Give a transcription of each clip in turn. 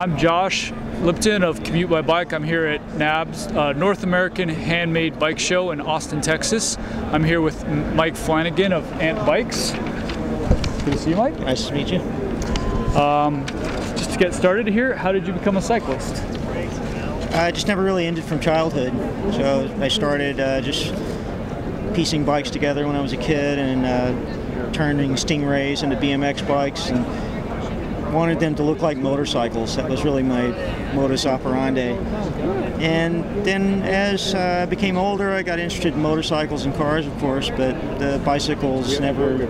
I'm Josh Lipton of Commute by Bike. I'm here at NAHBS, North American Handmade Bike Show in Austin, Texas. I'm here with Mike Flanigan of A.N.T Bikes. Good to see you, Mike. Nice to meet you. Just to get started here, how did you become a cyclist? I just never really ended from childhood. So I started just piecing bikes together when I was a kid and turning Stingrays into BMX bikes and wanted them to look like motorcycles. That was really my modus operandi. And then as I became older, I got interested in motorcycles and cars, of course, but the bicycles never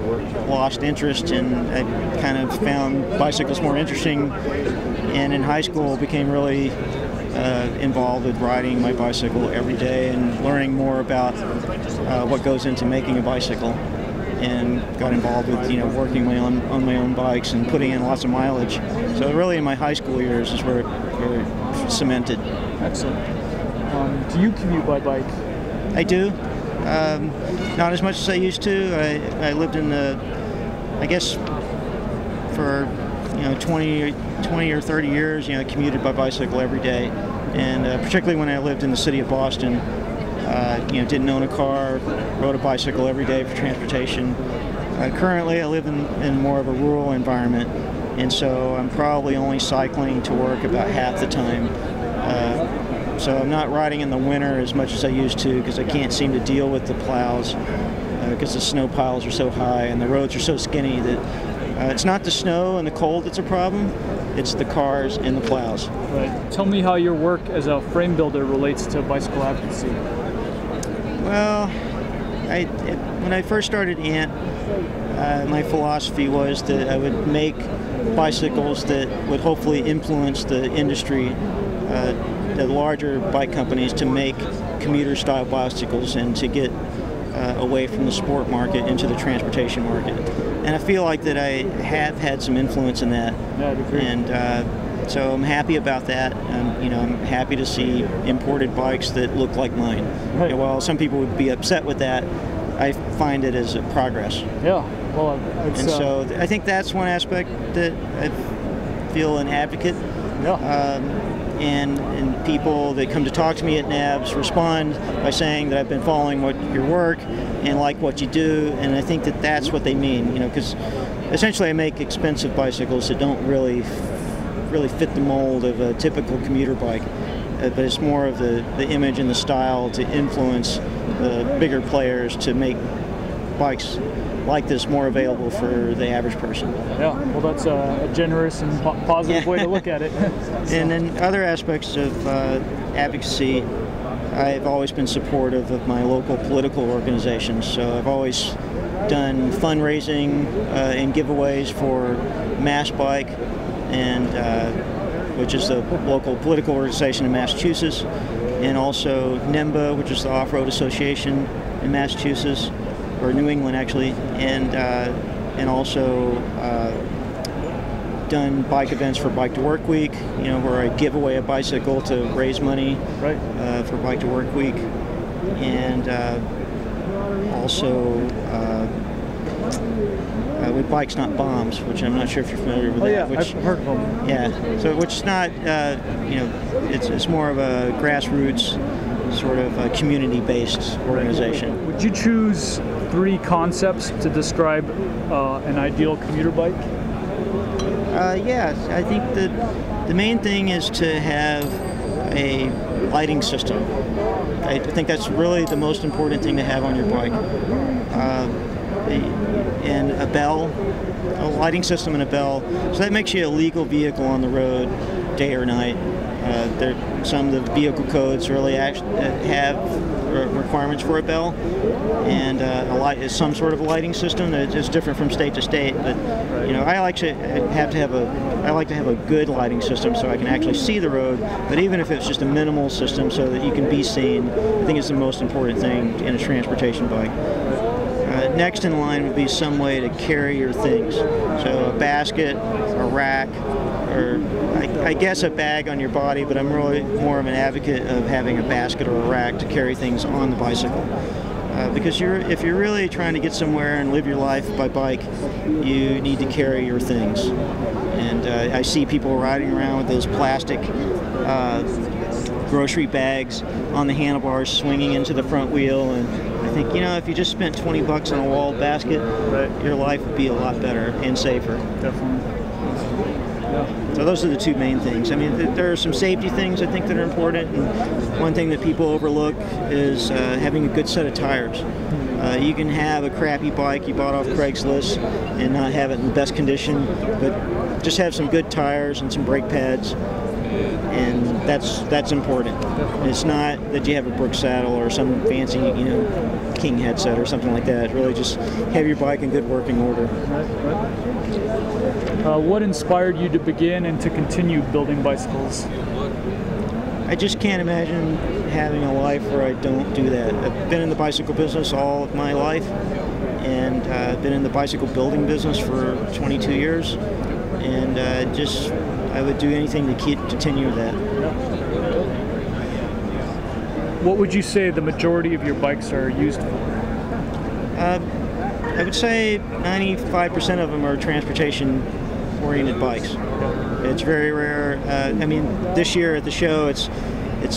lost interest, and I kind of found bicycles more interesting. And in high school, became really involved with riding my bicycle every day and learning more about what goes into making a bicycle. And got involved with, working on my own bikes and putting in lots of mileage. So really in my high school years is where it cemented. Excellent. Do you commute by bike? I do. Not as much as I used to. I lived in I guess for 20 or 30 years, I commuted by bicycle every day. And particularly when I lived in the city of Boston, didn't own a car, rode a bicycle every day for transportation. Currently, I live in more of a rural environment, and so I'm probably only cycling to work about half the time. So I'm not riding in the winter as much as I used to because I can't seem to deal with the plows because the snow piles are so high and the roads are so skinny that it's not the snow and the cold that's a problem, it's the cars and the plows. Right. Tell me how your work as a frame builder relates to bicycle advocacy. Well, when I first started A.N.T, my philosophy was that I would make bicycles that would hopefully influence the industry, the larger bike companies, to make commuter-style bicycles and to get away from the sport market into the transportation market. And I feel like that I have had some influence in that. Yeah, I'd agree. And so I'm happy about that. I'm happy to see imported bikes that look like mine. Right. While some people would be upset with that, I find it as a progress. Yeah, well, so I think that's one aspect that I feel an advocate. Yeah. And people that come to talk to me at NAHBS respond by saying that I've been following your work and like what you do, and I think that that's what they mean. Because essentially I make expensive bicycles that don't really fit the mold of a typical commuter bike, but it's more of the image and the style to influence the bigger players to make bikes like this more available for the average person. Yeah, well, that's a generous and positive way to look at it. And then other aspects of advocacy, I've always been supportive of my local political organizations. So I've always done fundraising and giveaways for Mass Bike, and which is the local political organization in Massachusetts, and also NAHBS, which is the Off-Road Association in Massachusetts, or New England actually, and also done bike events for Bike to Work Week, where I give away a bicycle to raise money. Right. For Bike to Work Week, and also with Bikes Not Bombs, which I'm not sure if you're familiar with. Oh, that. yeah, I've heard of them. Yeah, so which is not, it's more of a grassroots sort of a community-based organization. Would you choose 3 concepts to describe an ideal commuter bike? Yeah, I think that the main thing is to have a lighting system. I think that's really the most important thing to have on your bike. And a bell, a lighting system and a bell. So that makes you a legal vehicle on the road, day or night. Some of the vehicle codes really have requirements for a bell, and a light is some sort of a lighting system that is different from state to state. But I like to have a good lighting system so I can actually see the road. But even if it's just a minimal system so that you can be seen, I think it's the most important thing in a transportation bike. Next in line would be some way to carry your things. So a basket, a rack, or I guess a bag on your body, but I'm really more of an advocate of having a basket or a rack to carry things on the bicycle. Because if you're really trying to get somewhere and live your life by bike, you need to carry your things. And and I see people riding around with those plastic grocery bags on the handlebars swinging into the front wheel, and I think, you know, if you just spent 20 bucks on a wall basket, your life would be a lot better and safer. Definitely. Yeah. So those are the two main things. I mean, there are some safety things I think that are important, and one thing that people overlook is having a good set of tires. You can have a crappy bike you bought off Craigslist and not have it in the best condition, but just have some good tires and some brake pads, and that's important. It's not that you have a Brooks saddle or some fancy, you know, King headset or something like that. Really just have your bike in good working order. What inspired you to begin and to continue building bicycles? I just can't imagine having a life where I don't do that. I've been in the bicycle business all of my life, and I've been in the bicycle building business for 22 years, and I would do anything to continue that. What would you say the majority of your bikes are used for? I would say 95% of them are transportation-oriented bikes. It's very rare. I mean, this year at the show, it's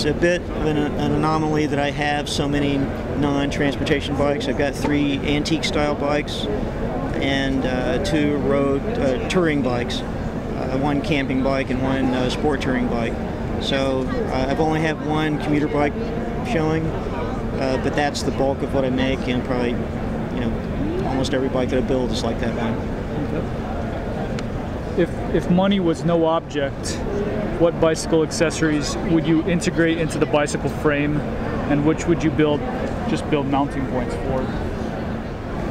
a bit of an anomaly that I have so many non-transportation bikes. I've got 3 antique style bikes and 2 road touring bikes, 1 camping bike and 1 sport touring bike. So I've only had 1 commuter bike showing, but that's the bulk of what I make, and probably, you know, almost every bike that I build is like that one. If money was no object, what bicycle accessories would you integrate into the bicycle frame, and which would you build mounting points for?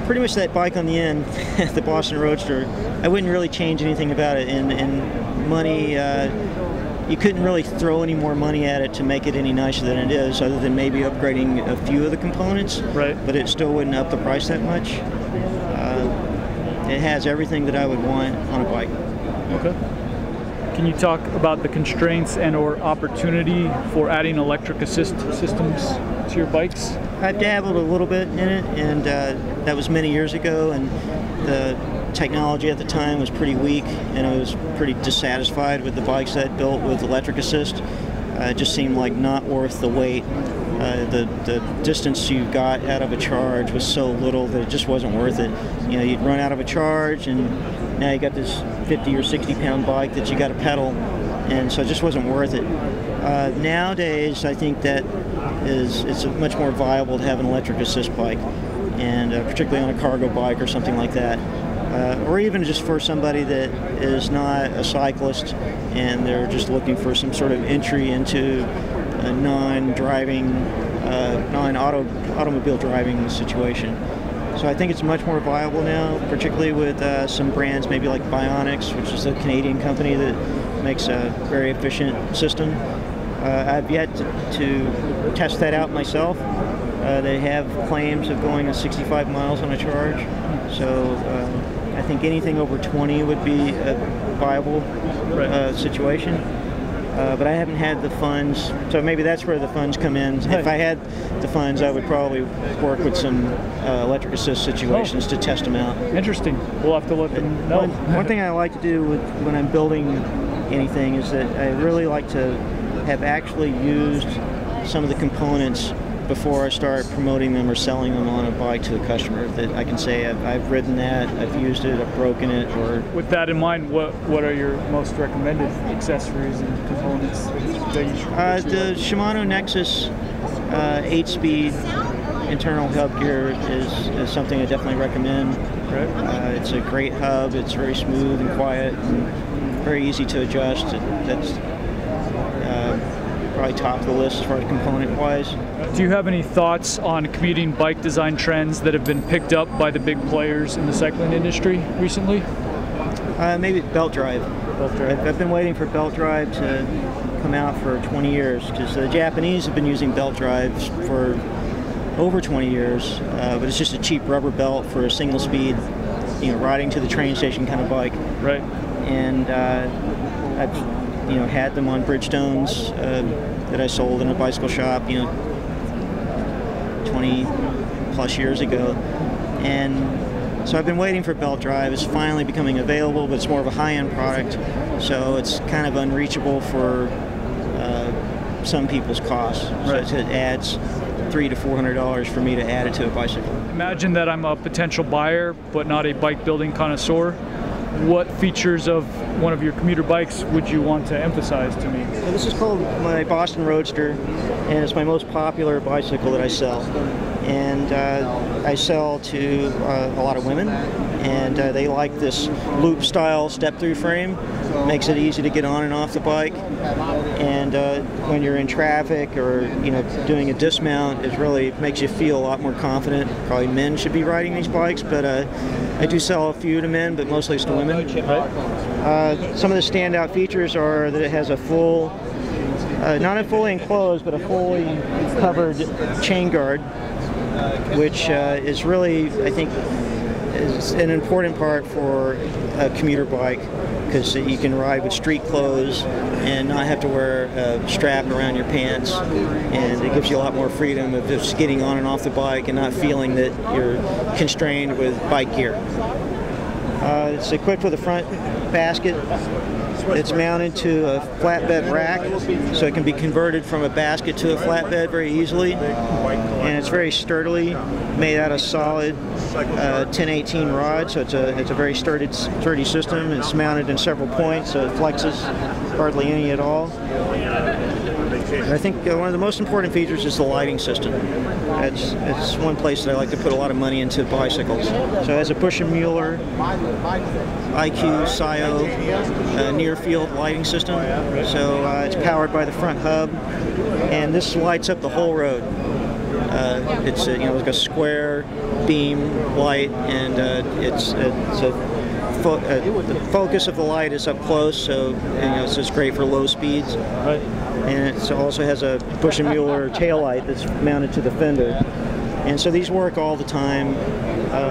Pretty much that bike on the end, the Boston Roadster. I wouldn't really change anything about it. And money, you couldn't really throw any more money at it to make it any nicer than it is, other than maybe upgrading a few of the components. Right. But it still wouldn't up the price that much. It has everything that I would want on a bike. Okay. Can you talk about the constraints and or opportunity for adding electric assist systems to your bikes? I've dabbled a little bit in it, and that was many years ago, and the technology at the time was pretty weak, and I was pretty dissatisfied with the bikes that I built with electric assist. It just seemed like not worth the wait. The distance you got out of a charge was so little that it just wasn't worth it. You know, you'd run out of a charge, and now you got this 50 or 60 pound bike that you got to pedal, and so it just wasn't worth it. Nowadays, I think that it's much more viable to have an electric assist bike, and particularly on a cargo bike or something like that. Or even just for somebody that is not a cyclist and they're just looking for some sort of entry into a non-driving, automobile driving situation. So I think it's much more viable now, particularly with some brands maybe like Bionics, which is a Canadian company that makes a very efficient system. I've yet to test that out myself. They have claims of going to 65 miles on a charge, so I think anything over 20 would be a viable situation. But I haven't had the funds, so maybe that's where the funds come in. If I had the funds, I would probably work with some electric assist situations to test them out. Interesting. We'll have to let them know. One thing I like to do when I'm building anything is that I really like to have actually used some of the components before I start promoting them or selling them on a bike to a customer, that I can say I've ridden that, I've used it, I've broken it. Or with that in mind, what are your most recommended accessories and components that you the Shimano Nexus 8-speed internal hub gear is something I definitely recommend. Right. It's a great hub. It's very smooth and quiet and very easy to adjust. That's probably top of the list as far as component-wise. Do you have any thoughts on commuting bike design trends that have been picked up by the big players in the cycling industry recently? Maybe belt drive. Belt drive. I've been waiting for belt drive to come out for 20 years, because the Japanese have been using belt drives for over 20 years, but it's just a cheap rubber belt for a single speed, riding to the train station kind of bike. Right. And I've had them on Bridgestones that I sold in a bicycle shop, 20 plus years ago, and So I've been waiting for belt drive. It's finally becoming available, but it's more of a high-end product, so it's kind of unreachable for some people's costs. Right. So it adds $300 to $400 for me to add it to a bicycle. Imagine that I'm a potential buyer, but not a bike building connoisseur. What features of one of your commuter bikes would you want to emphasize to me? So this is called my Boston Roadster, and it's my most popular bicycle that I sell. And I sell to a lot of women, and they like this loop style step through frame. Makes it easy to get on and off the bike, and when you're in traffic or doing a dismount, it really makes you feel a lot more confident. Probably men should be riding these bikes, but I do sell a few to men, but mostly it's to women. Some of the standout features are that it has a full, not a fully enclosed, but a fully covered chain guard, which is really, I think, is an important part for a commuter bike, because you can ride with street clothes and not have to wear a strap around your pants, and it gives you a lot more freedom of just getting on and off the bike and not feeling that you're constrained with bike gear. It's equipped with a front basket. It's mounted to a flatbed rack, so it can be converted from a basket to a flatbed very easily, and it's very sturdily made out of solid 1018 rod, so it's a very sturdy system. It's mounted in several points, so it flexes hardly any at all. I think one of the most important features is the lighting system. It's one place that I like to put a lot of money into bicycles. So it has a Bush & Mueller IQ SIO near field lighting system. So it's powered by the front hub, and this lights up the whole road. It's like a square beam light, and the focus of the light is up close, so it's just great for low speeds. Right. And it also has a Bush & Mueller tail light that's mounted to the fender. And so these work all the time.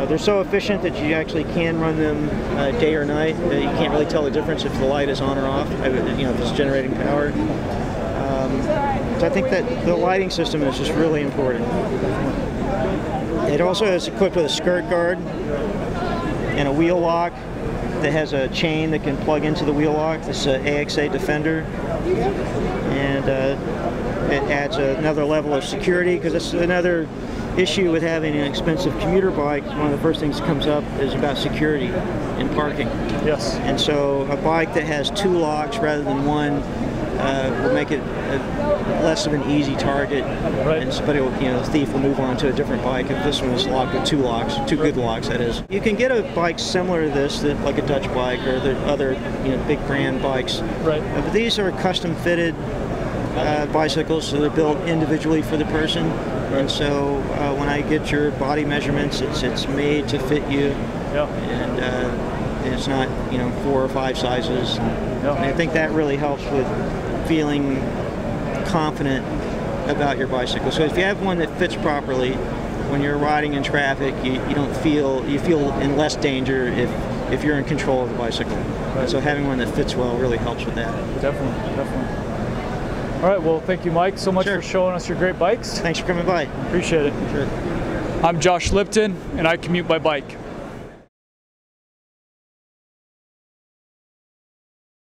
They're so efficient that you actually can run them day or night. You can't really tell the difference if the light is on or off, if it's generating power. So I think that the lighting system is just really important. It also is equipped with a skirt guard and a wheel lock that has a chain that can plug into the wheel lock. This is an AXA Defender, and it adds another level of security, because it's another issue with having an expensive commuter bike. One of the first things that comes up is about security and parking. Yes. And so a bike that has two locks rather than one will make it less of an easy target. Right. And somebody will, the thief will move on to a different bike if this one is locked with two locks, two good locks, that is. You can get a bike similar to this, like a Dutch bike or the other, big brand bikes. Right. But these are custom fitted bicycles, so they're built individually for the person. And so when I get your body measurements, it's made to fit you. Yeah. And it's not 4 or 5 sizes. Yeah. And I think that really helps with feeling confident about your bicycle. So if you have one that fits properly, when you're riding in traffic, you feel in less danger if you're in control of the bicycle. Right. So having one that fits well really helps with that. Definitely. All right, well, thank you, Mike, so much for showing us your great bikes. Thanks for coming by. Appreciate it. Sure. I'm Josh Lipton, and I commute by bike.